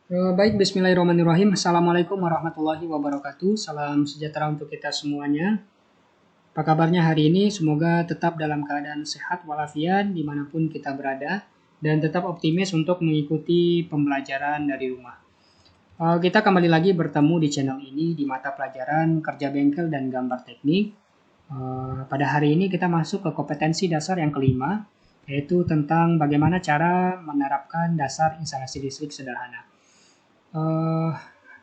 Baik, bismillahirrahmanirrahim. Assalamualaikum warahmatullahi wabarakatuh. Salam sejahtera untuk kita semuanya. Apa kabarnya hari ini? Semoga tetap dalam keadaan sehat walafiat dimanapun kita berada dan tetap optimis untuk mengikuti pembelajaran dari rumah. Kita kembali lagi bertemu di channel ini di mata pelajaran kerja bengkel dan gambar teknik. Pada hari ini kita masuk ke kompetensi dasar yang kelima, yaitu tentang bagaimana cara menerapkan dasar instalasi listrik sederhana. Uh,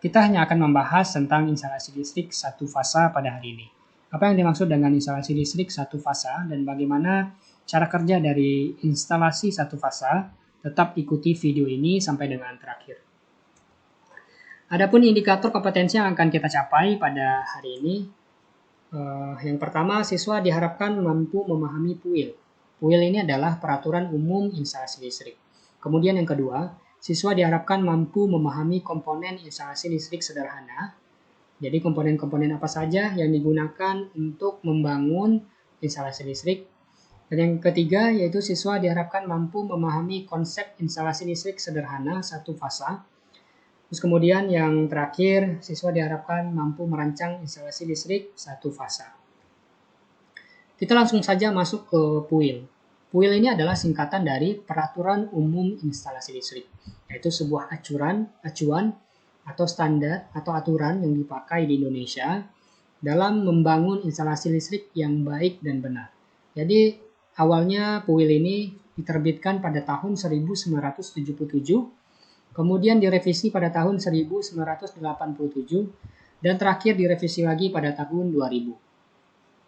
kita hanya akan membahas tentang instalasi listrik satu fasa pada hari ini. Apa yang dimaksud dengan instalasi listrik satu fasa dan bagaimana cara kerja dari instalasi satu fasa? Tetap ikuti video ini sampai dengan terakhir. Adapun indikator kompetensi yang akan kita capai pada hari ini, yang pertama, siswa diharapkan mampu memahami PUIL. PUIL ini adalah peraturan umum instalasi listrik. Kemudian yang kedua, siswa diharapkan mampu memahami komponen instalasi listrik sederhana. Jadi komponen-komponen apa saja yang digunakan untuk membangun instalasi listrik. Dan yang ketiga yaitu siswa diharapkan mampu memahami konsep instalasi listrik sederhana satu fasa. Terus kemudian yang terakhir, siswa diharapkan mampu merancang instalasi listrik satu fasa. Kita langsung saja masuk ke PUIL. PUIL ini adalah singkatan dari Peraturan Umum Instalasi Listrik, yaitu sebuah acuan atau standar atau aturan yang dipakai di Indonesia dalam membangun instalasi listrik yang baik dan benar. Jadi awalnya PUIL ini diterbitkan pada tahun 1977, kemudian direvisi pada tahun 1987, dan terakhir direvisi lagi pada tahun 2000.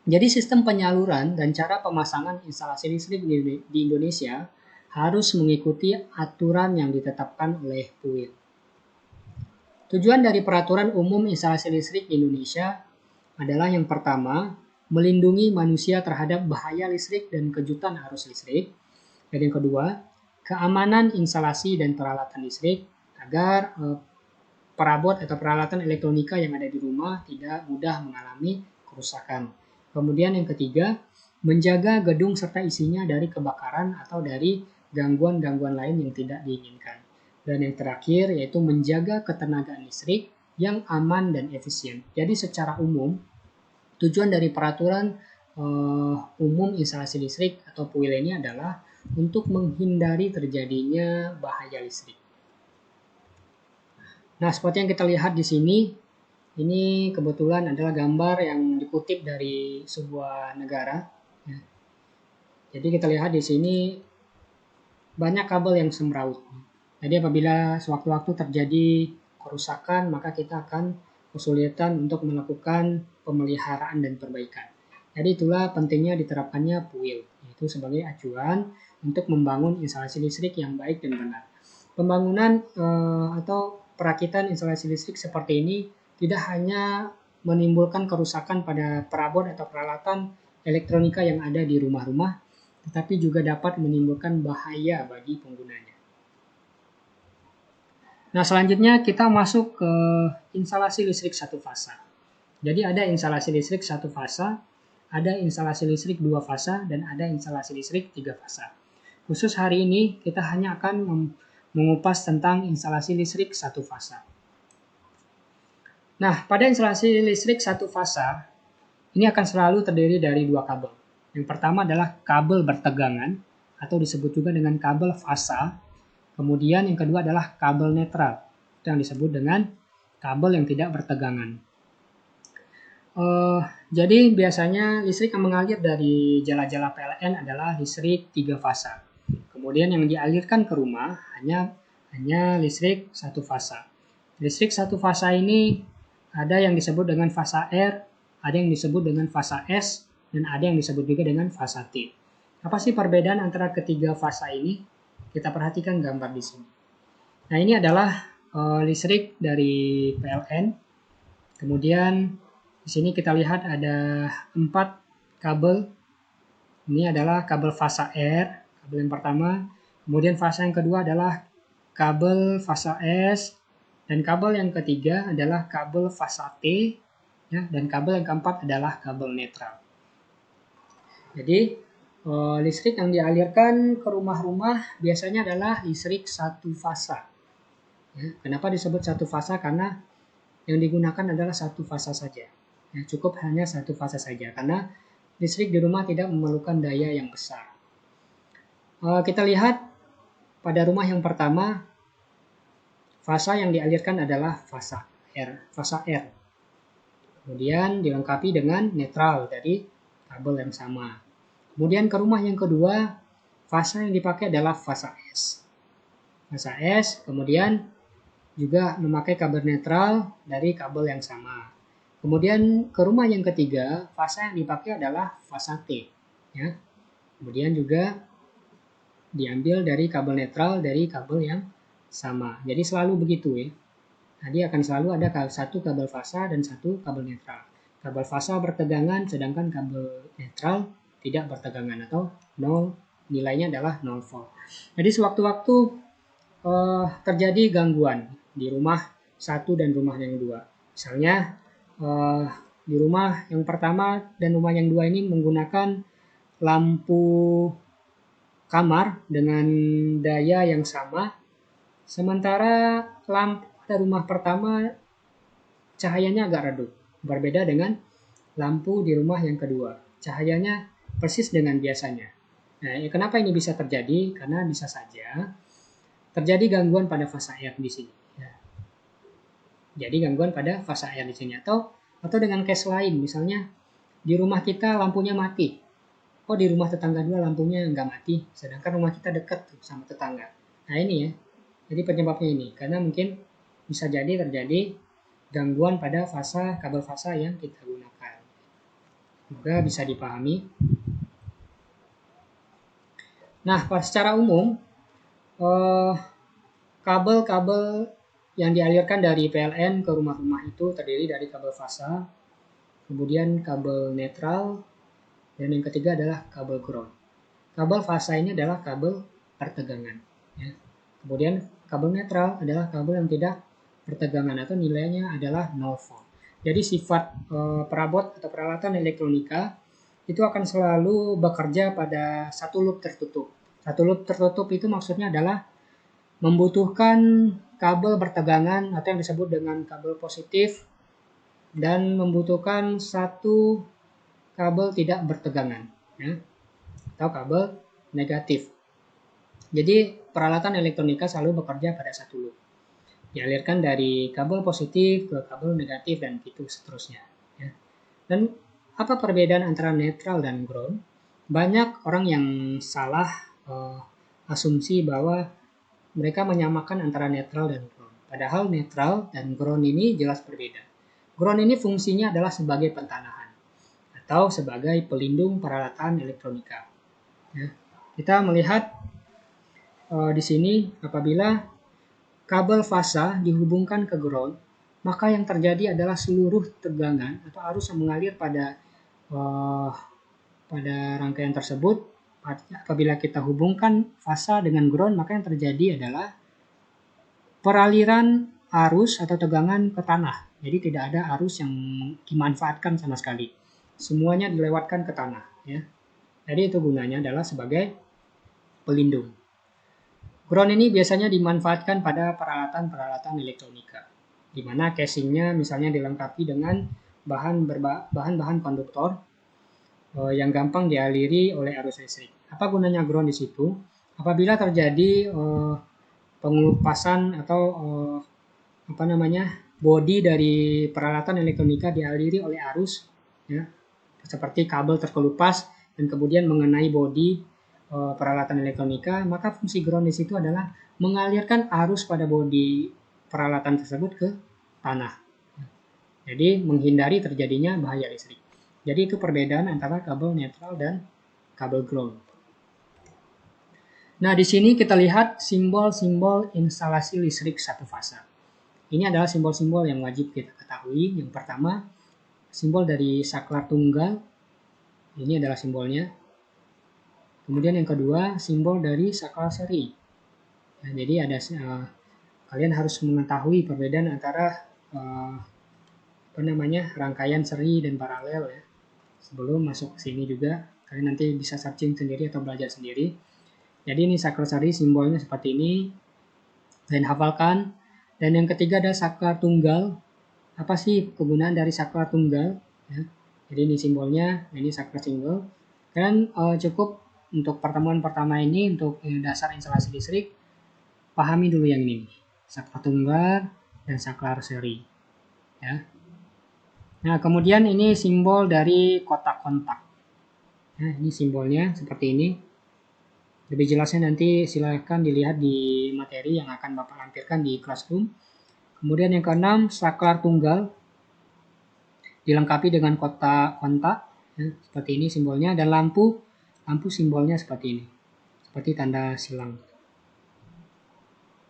Jadi sistem penyaluran dan cara pemasangan instalasi listrik di Indonesia harus mengikuti aturan yang ditetapkan oleh PUIL. Tujuan dari Peraturan Umum Instalasi Listrik di Indonesia adalah yang pertama, melindungi manusia terhadap bahaya listrik dan kejutan arus listrik. Dan yang kedua, keamanan instalasi dan peralatan listrik agar perabot atau peralatan elektronika yang ada di rumah tidak mudah mengalami kerusakan. Kemudian yang ketiga, menjaga gedung serta isinya dari kebakaran atau dari gangguan-gangguan lain yang tidak diinginkan. Dan yang terakhir yaitu menjaga ketenagaan listrik yang aman dan efisien. Jadi secara umum, tujuan dari peraturan umum instalasi listrik atau PUIL ini adalah untuk menghindari terjadinya bahaya listrik. Nah, seperti yang kita lihat di sini, ini kebetulan adalah gambar yang dikutip dari sebuah negara. Jadi kita lihat di sini banyak kabel yang semraut. Jadi apabila sewaktu-waktu terjadi kerusakan, maka kita akan kesulitan untuk melakukan pemeliharaan dan perbaikan. Jadi itulah pentingnya diterapkannya PUIL, yaitu sebagai acuan untuk membangun instalasi listrik yang baik dan benar. Pembangunan atau perakitan instalasi listrik seperti ini tidak hanya menimbulkan kerusakan pada perabot atau peralatan elektronika yang ada di rumah-rumah, tetapi juga dapat menimbulkan bahaya bagi penggunanya. Nah, selanjutnya kita masuk ke instalasi listrik satu fasa. Jadi ada instalasi listrik satu fasa, ada instalasi listrik dua fasa, dan ada instalasi listrik tiga fasa. Khusus hari ini kita hanya akan mengupas tentang instalasi listrik satu fasa. Nah, pada instalasi listrik satu fasa, ini akan selalu terdiri dari dua kabel. Yang pertama adalah kabel bertegangan, atau disebut juga dengan kabel fasa. Kemudian yang kedua adalah kabel netral, yang disebut dengan kabel yang tidak bertegangan. Jadi biasanya listrik yang mengalir dari jala-jala PLN adalah listrik tiga fasa. Kemudian yang dialirkan ke rumah hanya listrik satu fasa. Listrik satu fasa ini ada yang disebut dengan fasa R, ada yang disebut dengan fasa S, dan ada yang disebut juga dengan fasa T. Apa sih perbedaan antara ketiga fasa ini? Kita perhatikan gambar di sini. Nah, ini adalah listrik dari PLN. Kemudian di sini kita lihat ada 4 kabel. Ini adalah kabel fasa R, kabel yang pertama. Kemudian fasa yang kedua adalah kabel fasa S, dan kabel yang ketiga adalah kabel fasa T, ya, dan kabel yang keempat adalah kabel netral. Jadi listrik yang dialirkan ke rumah-rumah biasanya adalah listrik satu fasa. Ya, kenapa disebut satu fasa? Karena yang digunakan adalah satu fasa saja. Ya, cukup hanya satu fasa saja karena listrik di rumah tidak memerlukan daya yang besar. Kita lihat pada rumah yang pertama, fasa yang dialirkan adalah fasa R. Kemudian dilengkapi dengan netral dari kabel yang sama. Kemudian ke rumah yang kedua, fasa yang dipakai adalah fasa S. Fasa S, kemudian juga memakai kabel netral dari kabel yang sama. Kemudian ke rumah yang ketiga, fasa yang dipakai adalah fasa T. Ya. Kemudian juga diambil dari kabel netral dari kabel yang sama. Jadi selalu begitu ya. Jadi akan selalu ada satu kabel fasa dan satu kabel netral. Kabel fasa bertegangan sedangkan kabel netral tidak bertegangan atau 0, nilainya adalah 0 volt. Jadi sewaktu-waktu terjadi gangguan di rumah satu dan rumah yang dua. Misalnya di rumah yang pertama dan rumah yang dua ini menggunakan lampu kamar dengan daya yang sama, sementara lampu pada rumah pertama cahayanya agak redup, berbeda dengan lampu di rumah yang kedua. Cahayanya persis dengan biasanya. Nah, kenapa ini bisa terjadi? Karena bisa saja terjadi gangguan pada fasa air di sini. Ya. Jadi gangguan pada fasa air di sini atau dengan case lain, misalnya di rumah kita lampunya mati. Oh, di rumah tetangga dua lampunya nggak mati, sedangkan rumah kita dekat tuh sama tetangga. Nah ini ya, jadi penyebabnya ini karena mungkin bisa jadi terjadi gangguan pada kabel fasa yang kita gunakan. Semoga bisa dipahami. Nah, secara umum kabel-kabel yang dialirkan dari PLN ke rumah-rumah itu terdiri dari kabel fasa, kemudian kabel netral, dan yang ketiga adalah kabel ground. Kabel fasa ini adalah kabel pertegangan. Ya. Kemudian kabel netral adalah kabel yang tidak pertegangan atau nilainya adalah 0 volt. Jadi sifat perabot atau peralatan elektronika itu akan selalu bekerja pada satu loop tertutup. Satu loop tertutup itu maksudnya adalah membutuhkan kabel bertegangan atau yang disebut dengan kabel positif dan membutuhkan satu kabel tidak bertegangan, ya, atau kabel negatif. Jadi peralatan elektronika selalu bekerja pada satu loop. Dialirkan dari kabel positif ke kabel negatif dan gitu seterusnya. Ya. Dan apa perbedaan antara netral dan ground? Banyak orang yang salah asumsi bahwa mereka menyamakan antara netral dan ground. Padahal netral dan ground ini jelas berbeda. Ground ini fungsinya adalah sebagai pentanahan atau sebagai pelindung peralatan elektronika. Ya. Kita melihat di sini apabila kabel fasa dihubungkan ke ground, maka yang terjadi adalah seluruh tegangan atau arus yang mengalir pada rangkaian tersebut. Apabila kita hubungkan fasa dengan ground, maka yang terjadi adalah peraliran arus atau tegangan ke tanah. Jadi tidak ada arus yang dimanfaatkan sama sekali. Semuanya dilewatkan ke tanah. Ya. Jadi itu gunanya adalah sebagai pelindung. Ground ini biasanya dimanfaatkan pada peralatan-peralatan elektronika, di mana casingnya misalnya dilengkapi dengan bahan-bahan konduktor yang gampang dialiri oleh arus listrik. Apa gunanya ground di situ? Apabila terjadi pengelupasan atau bodi dari peralatan elektronika dialiri oleh arus, ya, seperti kabel terkelupas dan kemudian mengenai bodi peralatan elektronika, maka fungsi ground di situ adalah mengalirkan arus pada bodi peralatan tersebut ke tanah. Jadi menghindari terjadinya bahaya listrik. Jadi itu perbedaan antara kabel netral dan kabel ground. Nah, di sini kita lihat simbol-simbol instalasi listrik satu fasa. Ini adalah simbol-simbol yang wajib kita ketahui. Yang pertama, simbol dari saklar tunggal. Ini adalah simbolnya. Kemudian yang kedua, simbol dari saklar seri. Nah, jadi ada kalian harus mengetahui perbedaan antara rangkaian seri dan paralel ya. Sebelum masuk ke sini juga, kalian nanti bisa searching sendiri atau belajar sendiri. Jadi ini saklar seri simbolnya seperti ini. Kalian hafalkan. Dan yang ketiga ada saklar tunggal. Apa sih kegunaan dari saklar tunggal? Ya. Jadi ini simbolnya, ini saklar single. Dan cukup untuk pertemuan pertama ini untuk dasar instalasi listrik, pahami dulu yang ini, saklar tunggal dan saklar seri. Ya. Nah, kemudian ini simbol dari kotak kontak. Nah, ini simbolnya seperti ini. Lebih jelasnya nanti silahkan dilihat di materi yang akan Bapak lampirkan di Classroom. Kemudian yang keenam, saklar tunggal dilengkapi dengan kotak kontak, ya, seperti ini simbolnya, dan lampu simbolnya seperti ini, seperti tanda silang.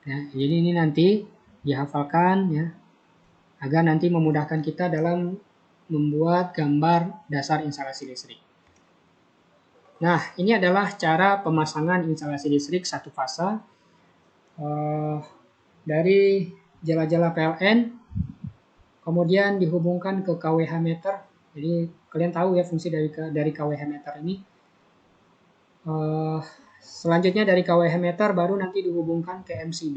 Ya, jadi ini nanti dihafalkan ya, agar nanti memudahkan kita dalam membuat gambar dasar instalasi listrik. Nah, ini adalah cara pemasangan instalasi listrik satu fasa dari jala-jala PLN, kemudian dihubungkan ke kWh meter. Jadi kalian tahu ya fungsi dari kWh meter ini. Selanjutnya dari kWh meter baru nanti dihubungkan ke MCB.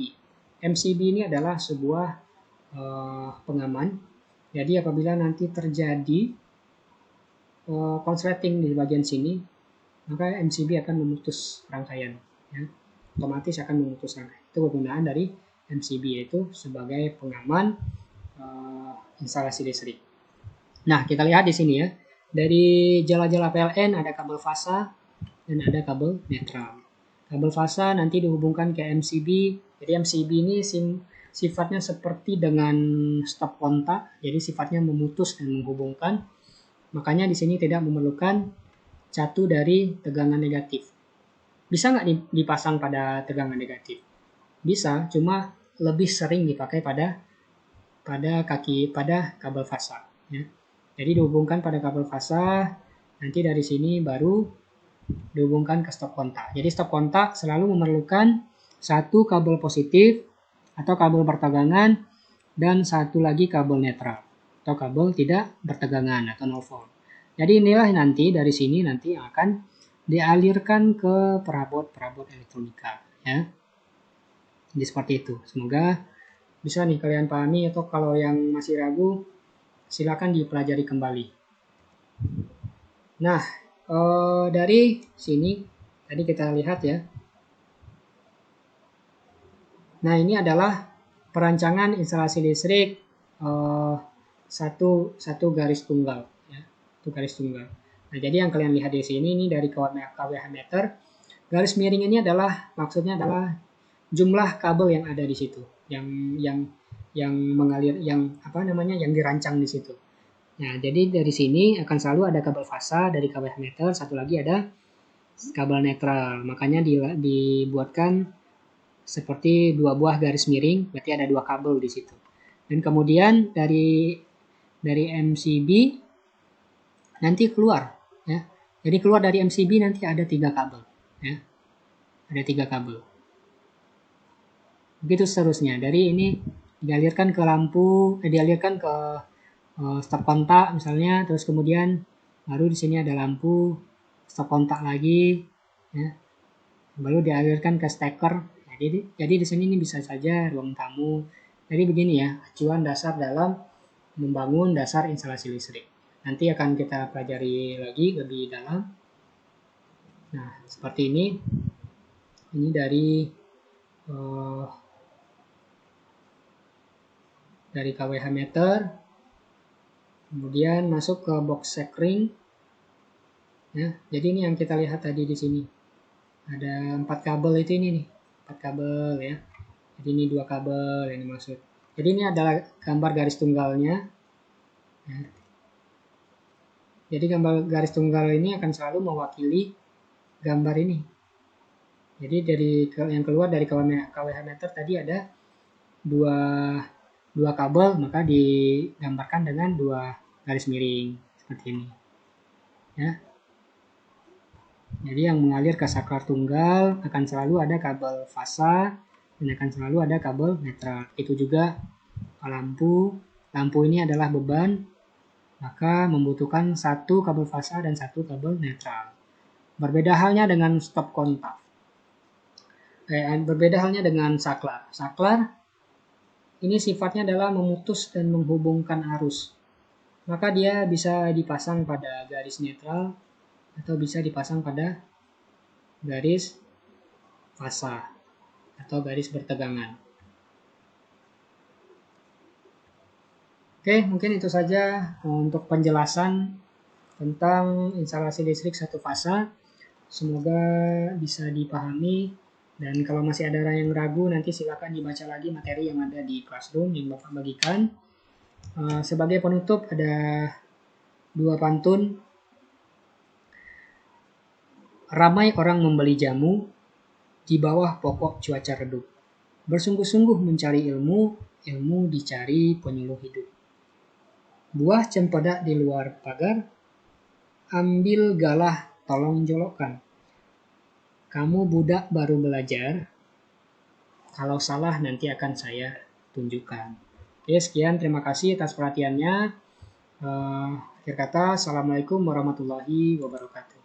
MCB ini adalah sebuah pengaman. Jadi apabila nanti terjadi konsleting di bagian sini, maka MCB akan memutus rangkaian, ya. Otomatis akan memutus rangkaian. Itu kegunaan dari MCB, yaitu sebagai pengaman instalasi listrik. Nah, kita lihat di sini ya, dari jala-jala PLN ada kabel fasa dan ada kabel netral. Kabel fasa nanti dihubungkan ke MCB. Jadi MCB ini sifatnya seperti dengan stop kontak, jadi sifatnya memutus dan menghubungkan. Makanya di sini tidak memerlukan catu dari tegangan negatif. Bisa nggak dipasang pada tegangan negatif? Bisa, cuma lebih sering dipakai pada kabel fasa. Ya. Jadi dihubungkan pada kabel fasa, nanti dari sini baru dihubungkan ke stop kontak. Jadi stop kontak selalu memerlukan satu kabel positif atau kabel bertegangan dan satu lagi kabel netral atau kabel tidak bertegangan atau no volt. Jadi inilah nanti dari sini nanti akan dialirkan ke perabot elektronika, ya. Jadi seperti itu. Semoga bisa nih kalian pahami, atau kalau yang masih ragu silakan dipelajari kembali. Nah, dari sini tadi kita lihat ya. Nah, ini adalah perancangan instalasi listrik satu garis tunggal, ya. Itu garis tunggal. Nah, jadi yang kalian lihat di sini ini dari kWh meter. Garis miring ini adalah maksudnya adalah jumlah kabel yang ada di situ, yang mengalir, yang dirancang di situ. Nah, jadi dari sini akan selalu ada kabel fasa dari kWh meter, satu lagi ada kabel netral. Makanya dibuatkan seperti dua buah garis miring, berarti ada dua kabel di situ. Dan kemudian dari MCB nanti keluar, ya. Jadi keluar dari MCB nanti ada 3 kabel, ya. Ada 3 kabel. Begitu seterusnya. Dari ini dialirkan ke lampu, dialirkan ke stop kontak misalnya, terus kemudian baru di sini ada lampu stop kontak lagi, ya. Baru dialirkan ke steker. Jadi di sini ini bisa saja ruang tamu. Jadi begini ya, acuan dasar dalam membangun dasar instalasi listrik. Nanti akan kita pelajari lagi lebih dalam. Nah, seperti ini. Ini dari kWh meter. Kemudian masuk ke box sekring. Ya, jadi ini yang kita lihat tadi di sini. Ada 4 kabel itu ini nih. 4 kabel ya. Jadi ini 2 kabel yang dimaksud. Jadi ini adalah gambar garis tunggalnya. Ya. Jadi gambar garis tunggal ini akan selalu mewakili gambar ini. Jadi dari yang keluar dari kWh meter tadi ada dua kabel, maka digambarkan dengan 2 garis miring seperti ini. Ya. Jadi yang mengalir ke saklar tunggal akan selalu ada kabel fasa dan akan selalu ada kabel netral. Itu juga lampu. Lampu ini adalah beban, maka membutuhkan 1 kabel fasa dan 1 kabel netral. Berbeda halnya dengan stop kontak. Berbeda halnya dengan saklar. Saklar ini sifatnya adalah memutus dan menghubungkan arus. Maka dia bisa dipasang pada garis netral atau bisa dipasang pada garis fasa atau garis bertegangan. Oke, mungkin itu saja untuk penjelasan tentang instalasi listrik satu fasa. Semoga bisa dipahami, dan kalau masih ada yang ragu nanti silakan dibaca lagi materi yang ada di Classroom yang Bapak bagikan. Sebagai penutup ada 2 pantun. Ramai orang membeli jamu di bawah pokok cuaca redup. Bersungguh-sungguh mencari ilmu, ilmu dicari penyuluh hidup. Buah cempedak di luar pagar, ambil galah tolong jolokkan. Kamu budak baru belajar, kalau salah nanti akan saya tunjukkan. Oke, sekian, terima kasih atas perhatiannya. Akhir kata, Assalamualaikum warahmatullahi wabarakatuh.